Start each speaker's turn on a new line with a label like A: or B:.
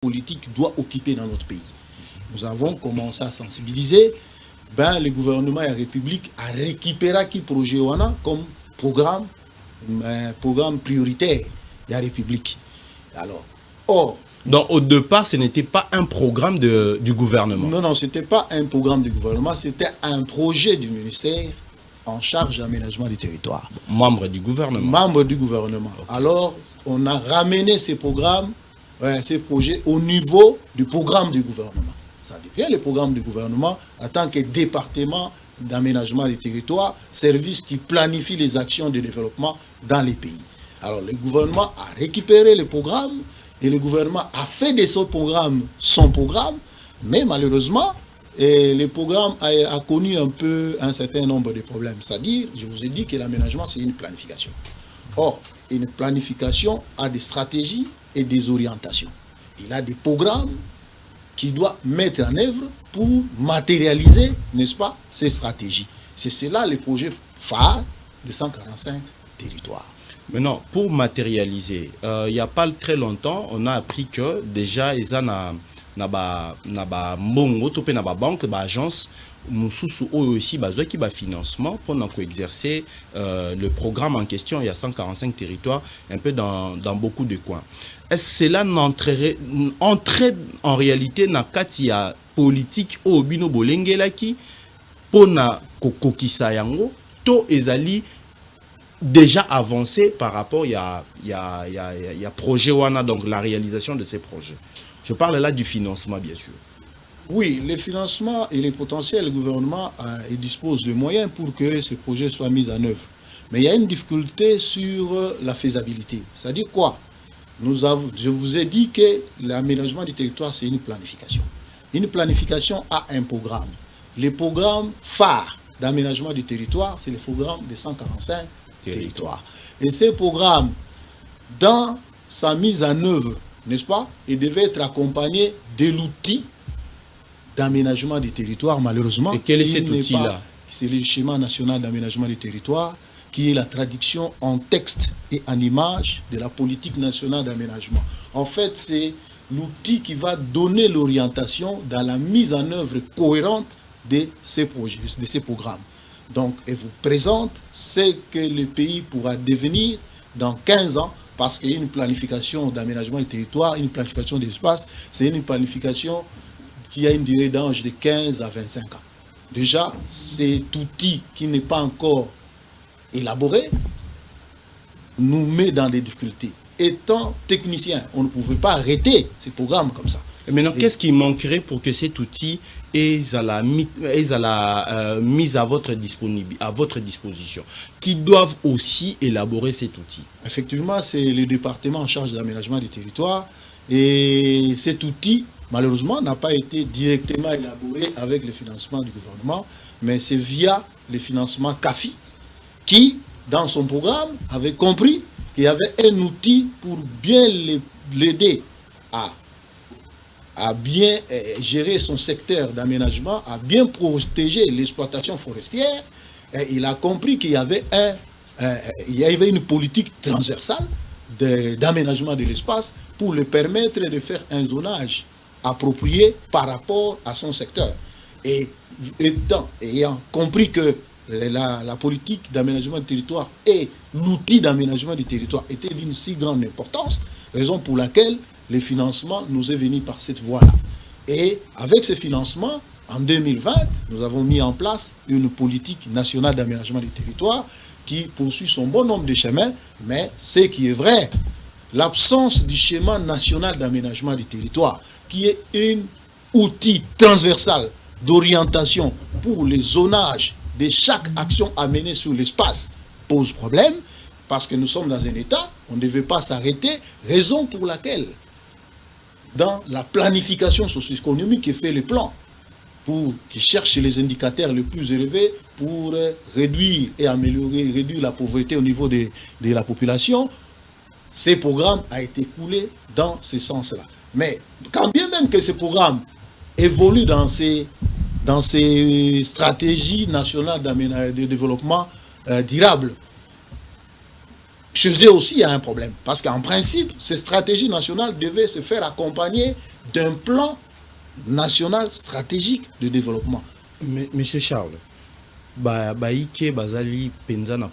A: politique doit occuper dans notre pays. Nous avons commencé à sensibiliser. Le gouvernement et la République a récupéré qui projet comme programme prioritaire de la République. Alors,
B: donc au départ, ce n'était pas un programme du gouvernement.
A: Non, ce n'était pas un programme du gouvernement, c'était un projet du ministère en charge de l'aménagement du territoire.
B: Membre du gouvernement.
A: Membre du gouvernement. Okay. Alors, on a ramené ces programmes, ces projets au niveau du programme du gouvernement. Ça devient le programme du gouvernement en tant que département d'aménagement du territoire, service qui planifie les actions de développement dans les pays. Alors, le gouvernement a récupéré le programme et le gouvernement a fait de ce programme son programme, mais malheureusement, le programme a connu un certain nombre de problèmes. C'est-à-dire, je vous ai dit que l'aménagement, c'est une planification. Or, une planification a des stratégies et des orientations. Il a des programmes qu'il doit mettre en œuvre pour matérialiser, n'est-ce pas, ces stratégies. C'est cela le projet phare de 145 territoires.
B: Maintenant, pour matérialiser, il n'y a pas très longtemps, on a appris que déjà, ils ont une banque, une agence, aussi qui va financement pour exercer le programme en question. Il y a 145 territoires, un peu dans beaucoup de coins. Est-ce que cela entrait en réalité dans la politique au bino bolengelaki pour na kokokisa yango to ezali déjà avancé par rapport il y a projet wana, donc la réalisation de ces projets. Je parle là du financement, bien sûr.
A: Oui, le financement et les potentiels, le gouvernement dispose de moyens pour que ces projets soient mis en œuvre. Mais il y a une difficulté sur la faisabilité. C'est-à-dire quoi? Je vous ai dit que l'aménagement du territoire, c'est une planification. Une planification a un programme. Le programme phare d'aménagement du territoire, c'est le programme de 145 territoires. Et ce programme, dans sa mise en œuvre, n'est-ce pas, il devait être accompagné de l'outil d'aménagement du territoire, malheureusement.
B: Et quel est cet outil-là?
A: C'est le schéma national d'aménagement du territoire, qui est la traduction en texte et en image de la politique nationale d'aménagement. En fait, c'est l'outil qui va donner l'orientation dans la mise en œuvre cohérente de ces projets, de ces programmes. Donc, elle vous présente ce que le pays pourra devenir dans 15 ans, parce qu'il y a une planification d'aménagement du territoire, une planification de l'espace, c'est une planification qui a une durée d'âge de 15 à 25 ans. Déjà, cet outil qui n'est pas encore élaboré nous met dans des difficultés. Étant technicien, on ne pouvait pas arrêter ces programmes comme ça.
B: Et maintenant, qu'est-ce qui manquerait pour que cet outil est à la mise à votre disposition, qui doivent aussi élaborer cet outil?
A: Effectivement, c'est le département en charge de l'aménagement du territoire, et cet outil, malheureusement, n'a pas été directement élaboré avec le financement du gouvernement, mais c'est via le financement CAFI, qui, dans son programme, avait compris qu'il y avait un outil pour bien l'aider à bien gérer son secteur d'aménagement, à bien protéger l'exploitation forestière. Et il a compris qu'il y avait une politique transversale d'aménagement de l'espace pour lui permettre de faire un zonage approprié par rapport à son secteur. Et ayant compris que la politique d'aménagement du territoire et l'outil d'aménagement du territoire étaient d'une si grande importance, raison pour laquelle le financement nous est venu par cette voie-là. Et avec ce financement, en 2020, nous avons mis en place une politique nationale d'aménagement du territoire qui poursuit son bon nombre de chemins, mais ce qui est vrai, l'absence du schéma national d'aménagement du territoire, qui est un outil transversal d'orientation pour le zonage de chaque action à mener sur l'espace, pose problème, parce que nous sommes dans un état, on ne devait pas s'arrêter, raison pour laquelle, dans la planification socio-économique qui fait les plans, qui cherche les indicateurs les plus élevés pour réduire et améliorer, réduire la pauvreté au niveau de la population, ces programmes ont été coulés dans ce sens-là. Mais quand bien même que ces programmes évoluent dans ces stratégies nationales de développement durable, chez eux aussi, il y a un problème. Parce qu'en principe, ces stratégies nationales devaient se faire accompagner d'un plan national stratégique de développement.
B: Monsieur Charles, Baïke Bazali Penza na